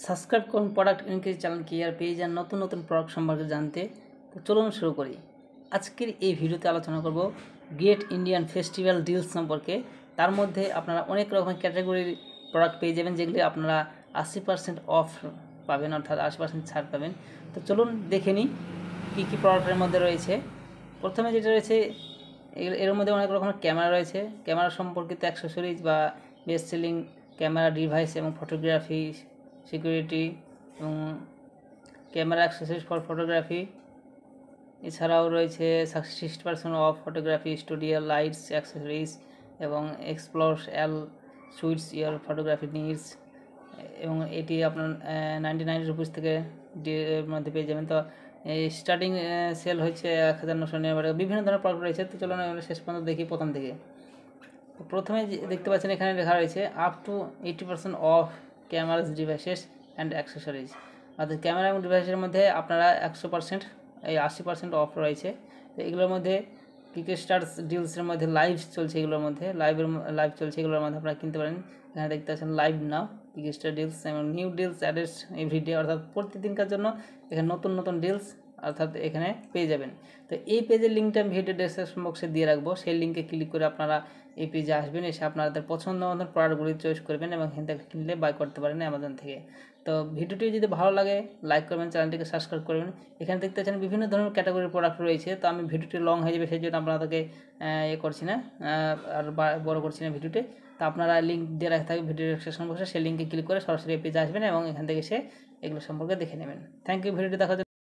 Subscribe করুন product increase চ্যানেলকে আর পেয়ে যান নতুন নতুন প্রোডাক্ট সম্পর্কে জানতে। তো চলুন শুরু করি। আজকের এই ভিডিওতে আলোচনা করব গ্রেট ইন্ডিয়ান ফেস্টিভ্যাল ডিলস সম্পর্কে। তার মধ্যে আপনারা অনেক রকমের ক্যাটাগরির প্রোডাক্ট পেয়ে যাবেন, যেগুলি আপনারা 80% অফ পাবেন, অর্থাৎ 80% ছাড় পাবেন। তো চলুন দেখে নিই কী কী প্রোডাক্টের মধ্যে রয়েছে। প্রথমে যেটা রয়েছে, এর মধ্যে অনেক রকমের ক্যামেরা রয়েছে। ক্যামেরা সম্পর্কিত অ্যাক্সেসরিজ বা বেস্ট সেলিং ক্যামেরা ডিভাইস এবং ফটোগ্রাফি সিকিউরিটি এবং ক্যামেরা অ্যাক্সেসরিজ ফর ফটোগ্রাফি। এছাড়াও রয়েছে 60% of photography studio lights accessories এবং এক্সপ্লোর এল সুইটস ইয়ার ফটোগ্রাফি নিডস, এবং এটি আপনার 99 রুপিস থেকে মধ্যে পেয়ে যাবেন। তো স্টার্টিং সেল হচ্ছে 1999 বিভিন্ন ধরনের প্রোডাক্ট রয়েছে। তো চলুন আমরা শেষ পর্যন্ত দেখি প্রথম থেকে। প্রথমে দেখতে পাচ্ছেন এখানে লেখা রয়েছে up to 80% of cameras devices and accessories, অর্থাৎ ক্যামেরা এবং ডিভাইসের মধ্যে আপনারা 100% এই 80% অফ রয়েছে। তো এগুলোর মধ্যে কিক স্টার্স ডিলসের মধ্যে লাইভ চলছে, এগুলোর মধ্যে লাইভ চলছে, এগুলোর মধ্যে আপনারা কিনতে পারেন। এখানে দেখতে পাচ্ছেন লাইভ নাও কিক স্টার ডিলস এবং নিউ ডিলস অ্যাডেড এভরিডে, অর্থাৎ প্রতিদিনকার জন্য এখানে নতুন নতুন ডিলস অর্থাৎ এখানে পেয়ে যাবেন। তো এই পেজের লিঙ্কটা আমি ভিডিও ডেসক্রিপশন বক্সে দিয়ে রাখবো। সেই লিঙ্কে ক্লিক করে আপনারা এই পেজে আসবেন, এসে আপনাদের পছন্দ মতন প্রোডাক্টগুলি চয়েস করবেন এবং এখান থেকে কিনলে বাই করতে পারেন অ্যামাজন থেকে। তো ভিডিওটি যদি ভালো লাগে লাইক করবেন, চ্যানেলটিকে সাবস্ক্রাইব করবেন। এখানে দেখতে পাচ্ছেন বিভিন্ন ধরনের ক্যাটাগরির প্রোডাক্ট রয়েছে। তো আমি ভিডিওটি লং হয়ে যাবে, সেই জন্য আপনাদেরকে করছি না, আর বড় করছি না ভিডিওটি। তো আপনারা লিঙ্ক দিয়ে রাখা থাকবে ভিডিও ডেসক্রিপশন বক্সে, সেই লিঙ্কে ক্লিক করে সরাসরি এই পেজে আসবেন এবং এখান থেকে এসে এগুলো সম্পর্কে দেখে নেবেন। থ্যাংক ইউ ভিডিওটি দেখার জন্য।